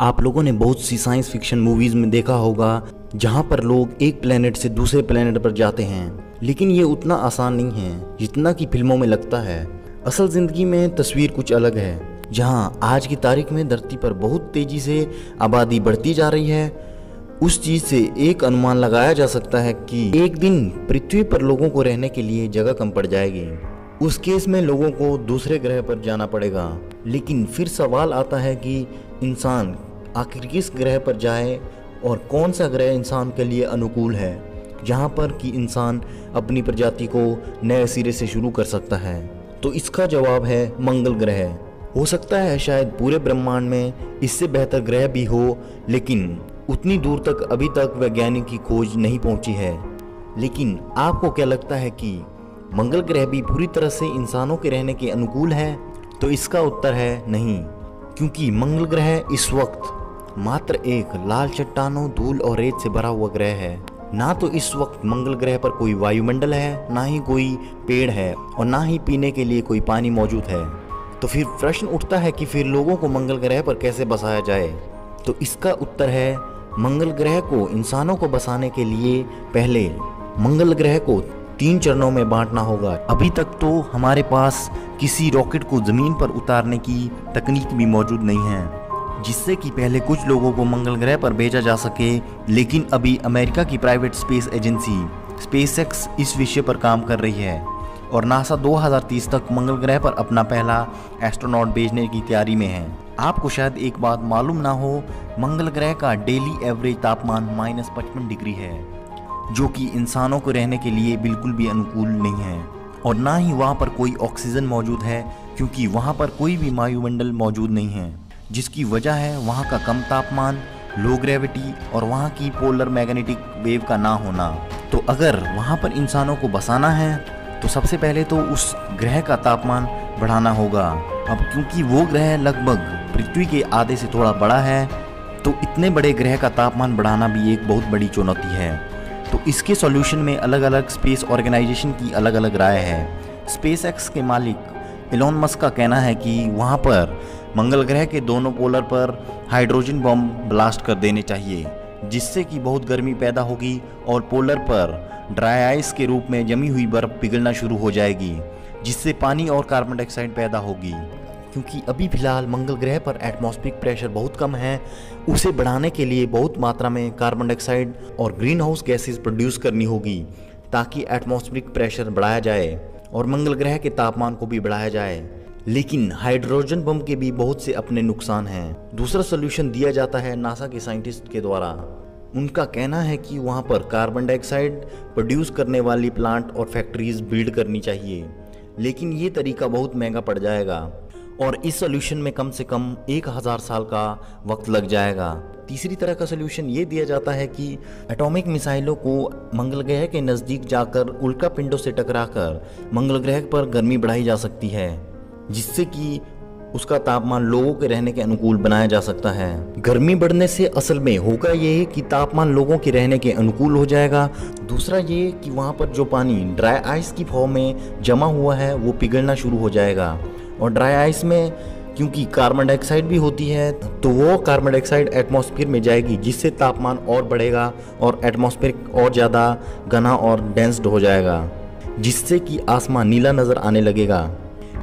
आप लोगों ने बहुत सी साइंस फिक्शन मूवीज़ में देखा होगा जहां पर लोग एक प्लेनेट से दूसरे प्लेनेट पर जाते हैं, लेकिन ये उतना आसान नहीं है जितना कि फिल्मों में लगता है। असल ज़िंदगी में तस्वीर कुछ अलग है। जहां आज की तारीख में धरती पर बहुत तेज़ी से आबादी बढ़ती जा रही है, उस चीज़ से एक अनुमान लगाया जा सकता है कि एक दिन पृथ्वी पर लोगों को रहने के लिए जगह कम पड़ जाएगी। उस केस में लोगों को दूसरे ग्रह पर जाना पड़ेगा। लेकिन फिर सवाल आता है कि इंसान आखिर किस ग्रह पर जाए और कौन सा ग्रह इंसान के लिए अनुकूल है, जहां पर कि इंसान अपनी प्रजाति को नए सिरे से शुरू कर सकता है। तो इसका जवाब है मंगल ग्रह। हो सकता है शायद पूरे ब्रह्मांड में इससे बेहतर ग्रह भी हो, लेकिन उतनी दूर तक अभी तक वैज्ञानिक की खोज नहीं पहुंची है। लेकिन आपको क्या लगता है कि मंगल ग्रह भी पूरी तरह से इंसानों के रहने के अनुकूल है? तो इसका उत्तर है नहीं, क्योंकि मंगल ग्रह इस वक्त मात्र एक लाल चट्टानों, धूल और रेत से भरा हुआ ग्रह है। ना तो इस वक्त मंगल ग्रह पर कोई वायुमंडल है, ना ही कोई पेड़ है और ना ही पीने के लिए कोई पानी मौजूद है। तो फिर प्रश्न उठता है कि फिर लोगों को मंगल ग्रह पर कैसे बसाया जाए? तो इसका उत्तर है मंगल ग्रह को इंसानों को बसाने के लिए पहले मंगल ग्रह को 3 चरणों में बांटना होगा। अभी तक तो हमारे पास किसी रॉकेट को जमीन पर उतारने की तकनीक भी मौजूद नहीं है, जिससे कि पहले कुछ लोगों को मंगल ग्रह पर भेजा जा सके। लेकिन अभी अमेरिका की प्राइवेट स्पेस एजेंसी स्पेसएक्स इस विषय पर काम कर रही है और नासा 2030 तक मंगल ग्रह पर अपना पहला एस्ट्रोनॉट भेजने की तैयारी में है। आपको शायद एक बात मालूम ना हो, मंगल ग्रह का डेली एवरेज तापमान -55 डिग्री है, जो कि इंसानों को रहने के लिए बिल्कुल भी अनुकूल नहीं है। और ना ही वहाँ पर कोई ऑक्सीजन मौजूद है, क्योंकि वहाँ पर कोई भी वायुमंडल मौजूद नहीं है, जिसकी वजह है वहाँ का कम तापमान, लो ग्रेविटी और वहाँ की पोलर मैग्नेटिक वेव का ना होना। तो अगर वहाँ पर इंसानों को बसाना है तो सबसे पहले तो उस ग्रह का तापमान बढ़ाना होगा। अब क्योंकि वो ग्रह लगभग पृथ्वी के आधे से थोड़ा बड़ा है, तो इतने बड़े ग्रह का तापमान बढ़ाना भी एक बहुत बड़ी चुनौती है। तो इसके सॉल्यूशन में अलग अलग स्पेस ऑर्गेनाइजेशन की अलग अलग राय है। स्पेसएक्स के मालिक एलोन मस्क का कहना है कि वहाँ पर मंगल ग्रह के दोनों पोलर पर हाइड्रोजन बम ब्लास्ट कर देने चाहिए, जिससे कि बहुत गर्मी पैदा होगी और पोलर पर ड्राई आइस के रूप में जमी हुई बर्फ पिघलना शुरू हो जाएगी, जिससे पानी और कार्बन डाइऑक्साइड पैदा होगी। क्योंकि अभी फिलहाल मंगल ग्रह पर एटमॉस्फेरिक प्रेशर बहुत कम है, उसे बढ़ाने के लिए बहुत मात्रा में कार्बन डाइऑक्साइड और ग्रीन हाउस गैसेस प्रोड्यूस करनी होगी, ताकि एटमॉस्फेरिक प्रेशर बढ़ाया जाए और मंगल ग्रह के तापमान को भी बढ़ाया जाए। लेकिन हाइड्रोजन बम के भी बहुत से अपने नुकसान हैं। दूसरा सोल्यूशन दिया जाता है नासा के साइंटिस्ट के द्वारा। उनका कहना है कि वहाँ पर कार्बन डाइऑक्साइड प्रोड्यूस करने वाली प्लांट और फैक्ट्रीज बिल्ड करनी चाहिए, लेकिन ये तरीका बहुत महंगा पड़ जाएगा और इस सोल्यूशन में कम से कम 1000 साल का वक्त लग जाएगा। तीसरी तरह का सोल्यूशन ये दिया जाता है कि एटॉमिक मिसाइलों को मंगल ग्रह के नज़दीक जाकर उल्का पिंडों से टकराकर मंगल ग्रह पर गर्मी बढ़ाई जा सकती है, जिससे कि उसका तापमान लोगों के रहने के अनुकूल बनाया जा सकता है। गर्मी बढ़ने से असल में होगा ये कि तापमान लोगों के रहने के अनुकूल हो जाएगा। दूसरा ये कि वहाँ पर जो पानी ड्राई आइस की फॉर्म में जमा हुआ है वो पिघलना शुरू हो जाएगा, और ड्राई आइस में क्योंकि कार्बन डाइऑक्साइड भी होती है, तो वो कार्बन डाइऑक्साइड एटमॉस्फेयर में जाएगी, जिससे तापमान और बढ़ेगा और एटमॉस्फेयर और ज़्यादा घना और डेंस्ड हो जाएगा, जिससे कि आसमान नीला नज़र आने लगेगा।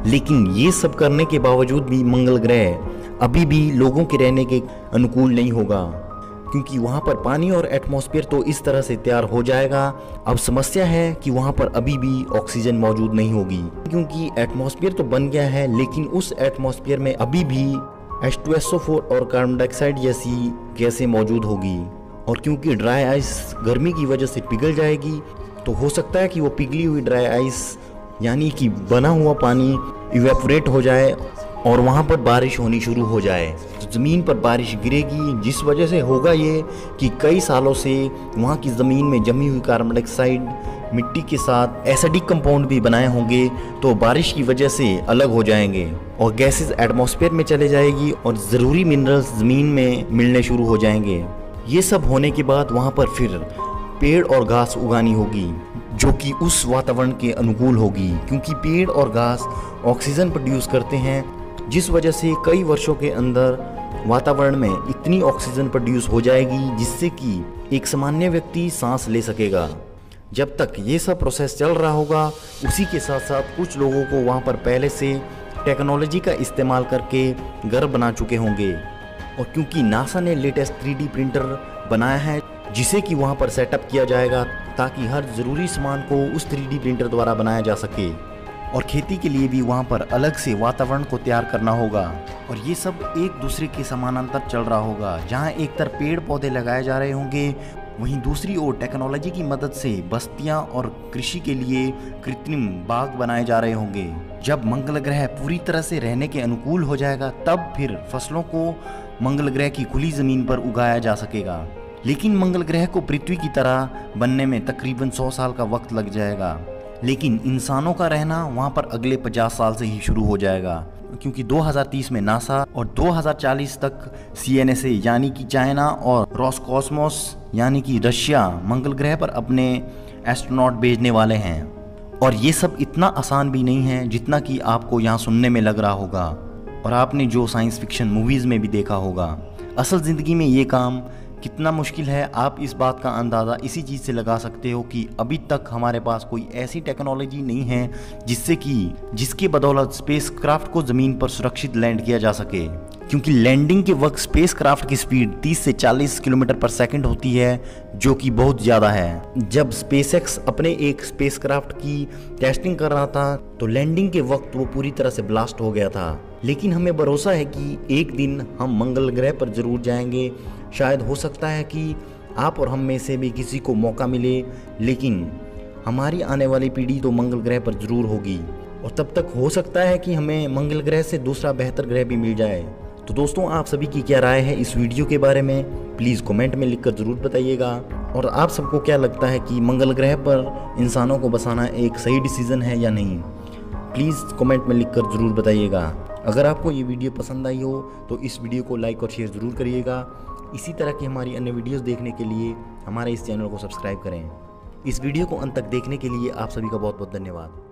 लेकिन ये सब करने के बावजूद भी मंगल ग्रह अभी भी लोगों के रहने के अनुकूल नहीं होगा, क्योंकि वहाँ पर पानी और एटमॉस्फेयर तो इस तरह से तैयार हो जाएगा। अब समस्या है कि वहाँ पर अभी भी ऑक्सीजन मौजूद नहीं होगी, क्योंकि एटमॉस्फेयर तो बन गया है, लेकिन उस एटमॉस्फेयर में अभी भी H2SO4 और कार्बन डाइऑक्साइड जैसी गैसें मौजूद होगी। और क्योंकि ड्राई आइस गर्मी की वजह से पिघल जाएगी, तो हो सकता है कि वो पिघली हुई ड्राई आइस यानी कि बना हुआ पानी इवेपोरेट हो जाए और वहाँ पर बारिश होनी शुरू हो जाए। तो ज़मीन पर बारिश गिरेगी, जिस वजह से होगा ये कि कई सालों से वहाँ की ज़मीन में जमी हुई कार्बन डाइऑक्साइड मिट्टी के साथ एसिडिक कंपाउंड भी बनाए होंगे, तो बारिश की वजह से अलग हो जाएंगे और गैसेस एटमॉस्फेयर में चले जाएगी और ज़रूरी मिनरल्स ज़मीन में मिलने शुरू हो जाएंगे। ये सब होने के बाद वहाँ पर फिर पेड़ और घास उगानी होगी, जो कि उस वातावरण के अनुकूल होगी, क्योंकि पेड़ और घास ऑक्सीजन प्रोड्यूस करते हैं, जिस वजह से कई वर्षों के अंदर वातावरण में इतनी ऑक्सीजन प्रोड्यूस हो जाएगी जिससे कि एक सामान्य व्यक्ति सांस ले सकेगा। जब तक ये सब प्रोसेस चल रहा होगा, उसी के साथ साथ कुछ लोगों को वहाँ पर पहले से टेक्नोलॉजी का इस्तेमाल करके घर बना चुके होंगे। और क्योंकि नासा ने लेटेस्ट 3D प्रिंटर बनाया है जिसे कि वहाँ पर सेटअप किया जाएगा ताकि हर ज़रूरी सामान को उस 3D प्रिंटर द्वारा बनाया जा सके। और खेती के लिए भी वहाँ पर अलग से वातावरण को तैयार करना होगा। और ये सब एक दूसरे के समानांतर चल रहा होगा। जहाँ एक तरफ पेड़ पौधे लगाए जा रहे होंगे, वहीं दूसरी ओर टेक्नोलॉजी की मदद से बस्तियां और कृषि के लिए कृत्रिम बाग बनाए जा रहे होंगे। जब मंगल ग्रह पूरी तरह से रहने के अनुकूल हो जाएगा, तब फिर फसलों को मंगल ग्रह की खुली ज़मीन पर उगाया जा सकेगा। लेकिन मंगल ग्रह को पृथ्वी की तरह बनने में तकरीबन 100 साल का वक्त लग जाएगा। लेकिन इंसानों का रहना वहाँ पर अगले 50 साल से ही शुरू हो जाएगा, क्योंकि 2030 में नासा और 2040 तक CNSA यानी कि चाइना और रोसकॉस्मोस यानी कि रशिया मंगल ग्रह पर अपने एस्ट्रोनॉट भेजने वाले हैं। और ये सब इतना आसान भी नहीं है जितना कि आपको यहाँ सुनने में लग रहा होगा और आपने जो साइंस फिक्शन मूवीज़ में भी देखा होगा। असल ज़िंदगी में ये काम कितना मुश्किल है, आप इस बात का अंदाज़ा इसी चीज़ से लगा सकते हो कि अभी तक हमारे पास कोई ऐसी टेक्नोलॉजी नहीं है जिसके बदौलत स्पेसक्राफ्ट को ज़मीन पर सुरक्षित लैंड किया जा सके। क्योंकि लैंडिंग के वक्त स्पेसक्राफ्ट की स्पीड 30 से 40 किलोमीटर पर सेकंड होती है, जो कि बहुत ज़्यादा है। जब स्पेसएक्स अपने एक स्पेसक्राफ्ट की टेस्टिंग कर रहा था तो लैंडिंग के वक्त वो पूरी तरह से ब्लास्ट हो गया था। लेकिन हमें भरोसा है कि एक दिन हम मंगल ग्रह पर ज़रूर जाएंगे। शायद हो सकता है कि आप और हम में से भी किसी को मौका मिले, लेकिन हमारी आने वाली पीढ़ी तो मंगल ग्रह पर ज़रूर होगी। और तब तक हो सकता है कि हमें मंगल ग्रह से दूसरा बेहतर ग्रह भी मिल जाए। तो दोस्तों, आप सभी की क्या राय है इस वीडियो के बारे में, प्लीज़ कमेंट में लिखकर ज़रूर बताइएगा। और आप सबको क्या लगता है कि मंगल ग्रह पर इंसानों को बसाना एक सही डिसीज़न है या नहीं, प्लीज़ कमेंट में लिखकर ज़रूर बताइएगा। अगर आपको ये वीडियो पसंद आई हो तो इस वीडियो को लाइक और शेयर ज़रूर करिएगा। इसी तरह की हमारी अन्य वीडियोस देखने के लिए हमारे इस चैनल को सब्सक्राइब करें। इस वीडियो को अंत तक देखने के लिए आप सभी का बहुत बहुत धन्यवाद।